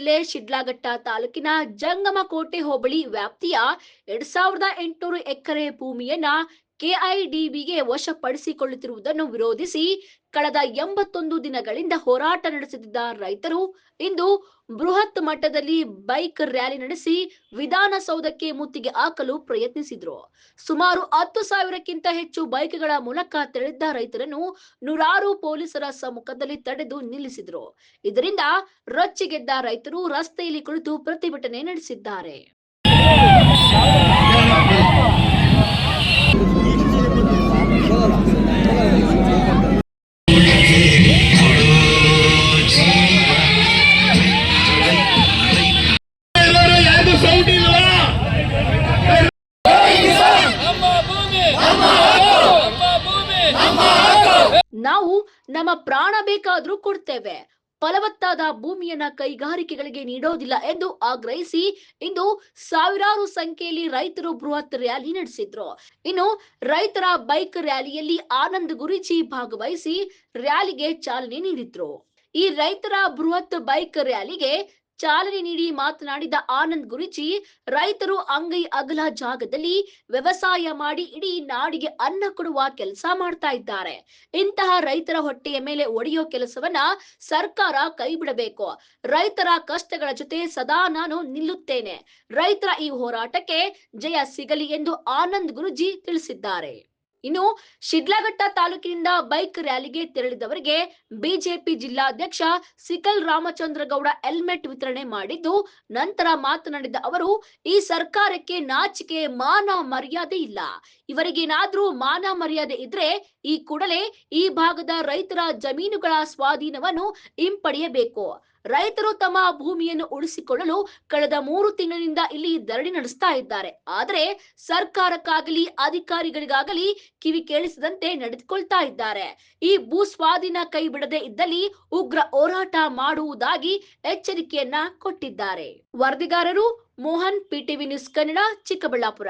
ಜಿಲ್ಲೆ ಶಿಡ್ಲಘಟ್ಟ ತಾಲೂಕಿನ ಜಂಗಮಕೋಟೆ ಹೋಬಳಿ ವ್ಯಾಪ್ತಿಯ 2800 ಎಕರೆ ಭೂಮಿಯನ್ನ ಕೆಐಡಿಬಿಗೆ ವಶಪಡಿಸಿಕೊಳ್ಳುತ್ತಿರುವುದನ್ನು ವಿರೋಧಿಸಿ ಕಳೆದ 81 ದಿನಗಳಿಂದ ಹೋರಾಟ ನಡೆಸುತ್ತಿದ್ದ ರೈತರು ಇಂದು ಬೃಹತ್ ಮಟ್ಟದಲ್ಲಿ ಬೈಕ್ ರ್ಯಾಲಿ ನಡೆಸಿ ವಿಧಾನಸೌಧಕ್ಕೆ ಮುತ್ತಿಗೆ ಹಾಕಲು ಪ್ರಯತ್ನಿಸಿದ್ರು. ಸುಮಾರು 10,000ಕ್ಕಿಂತ ಹೆಚ್ಚು ಬೈಕ್ಗಳ ಮೂಲಕ ತೆರಳಿದ್ದ ರೈತರನ್ನು ನೂರಾರು ಪೊಲೀಸರ ಸಮ್ಮುಖದಲ್ಲಿ ತಡೆದು ನಿಲ್ಲಿಸಿದ್ರು. ಇದರಿಂದ ರೊಚ್ಚಿಗೆದ್ದ ರೈತರು ರಸ್ತೆಯಲ್ಲಿ ಕುಳಿತು ಪ್ರತಿಭಟನೆ ನಡೆಸಿದ್ದಾರೆ. ನಾವು ನಮ್ಮ ಪ್ರಾಣ ಬೇಕಾದ್ರೂ ಕೊಡ್ತೇವೆ, ಫಲವತ್ತಾದ ಭೂಮಿಯನ್ನ ಕೈಗಾರಿಕೆಗಳಿಗೆ ನೀಡೋದಿಲ್ಲ ಎಂದು ಆಗ್ರಹಿಸಿ ಇಂದು ಸಾವಿರಾರು ಸಂಖ್ಯೆಯಲ್ಲಿ ರೈತರು ಬೃಹತ್ ರ್ಯಾಲಿ ನಡೆಸಿದ್ರು. ಇನ್ನು ರೈತರ ಬೈಕ್ ರ್ಯಾಲಿಯಲ್ಲಿ ಆನಂದ್ ಗುರೂಜಿ ಭಾಗವಹಿಸಿ ರ್ಯಾಲಿಗೆ ಚಾಲನೆ ನೀಡಿದ್ರು. ಈ ರೈತರ ಬೃಹತ್ ಬೈಕ್ ರ್ಯಾಲಿಗೆ ಚಾಲನೆ ನೀಡಿ ಮಾತನಾಡಿದ ಆನಂದ್ ಗುರೂಜಿ, ರೈತರು ಅಂಗೈ ಅಗಲ ಜಾಗದಲ್ಲಿ ವ್ಯವಸಾಯ ಮಾಡಿ ಇಡೀ ನಾಡಿಗೆ ಅನ್ನ ಕೊಡುವ ಕೆಲಸ ಮಾಡ್ತಾ ಇದ್ದಾರೆ. ಇಂತಹ ರೈತರ ಹೊಟ್ಟೆಯ ಮೇಲೆ ಒಡೆಯೋ ಕೆಲಸವನ್ನ ಸರ್ಕಾರ ಕೈ ಬಿಡಬೇಕು. ರೈತರ ಕಷ್ಟಗಳ ಜೊತೆ ಸದಾ ನಾನು ನಿಲ್ಲುತ್ತೇನೆ. ರೈತರ ಈ ಹೋರಾಟಕ್ಕೆ ಜಯ ಸಿಗಲಿ ಎಂದು ಆನಂದ್ ಗುರೂಜಿ ತಿಳಿಸಿದ್ದಾರೆ. ಇನ್ನು ಶಿಡ್ಲಘಟ್ಟ ತಾಲೂಕಿನಿಂದ ಬೈಕ್ ರ್ಯಾಲಿಗೆ ತೆರಳಿದವರಿಗೆ ಬಿಜೆಪಿ ಜಿಲ್ಲಾಧ್ಯಕ್ಷ ಸಿಕಲ್ ರಾಮಚಂದ್ರಗೌಡ ಹೆಲ್ಮೆಟ್ ವಿತರಣೆ ಮಾಡಿದ್ದು, ನಂತರ ಮಾತನಾಡಿದ ಅವರು, ಈ ಸರ್ಕಾರಕ್ಕೆ ನಾಚಿಕೆ ಮಾನ ಮರ್ಯಾದೆ ಇಲ್ಲ. ಇವರಿಗೇನಾದ್ರೂ ಮಾನ ಮರ್ಯಾದೆ ಇದ್ರೆ ಈ ಕೂಡಲೇ ಈ ಭಾಗದ ರೈತರ ಜಮೀನುಗಳ ಸ್ವಾಧೀನವನ್ನು ಹಿಂಪಡೆಯಬೇಕು. ರೈತರು ತಮ್ಮ ಭೂಮಿಯನ್ನು ಉಳಿಸಿಕೊಳ್ಳಲು ಕಳೆದ 3 ತಿಂಗಳಿನಿಂದ ಇಲ್ಲಿ ಧರಣಿ ನಡೆಸ್ತಾ ಇದ್ದಾರೆ. ಆದರೆ ಸರ್ಕಾರಕ್ಕಾಗಲಿ ಅಧಿಕಾರಿಗಳಿಗಾಗಲಿ ಕಿವಿ ಕೇಳಿಸದಂತೆ ನಡೆದುಕೊಳ್ತಾ ಇದ್ದಾರೆ. ಈ ಭೂ ಸ್ವಾಧೀನ ಕೈ ಬಿಡದೆ ಇದ್ದಲ್ಲಿ ಉಗ್ರ ಹೋರಾಟ ಮಾಡುವುದಾಗಿ ಎಚ್ಚರಿಕೆಯನ್ನ ಕೊಟ್ಟಿದ್ದಾರೆ. ವರದಿಗಾರರು ಮೋಹನ್, ಪಿಟಿವಿ ನ್ಯೂಸ್ ಕನ್ನಡ, ಚಿಕ್ಕಬಳ್ಳಾಪುರ.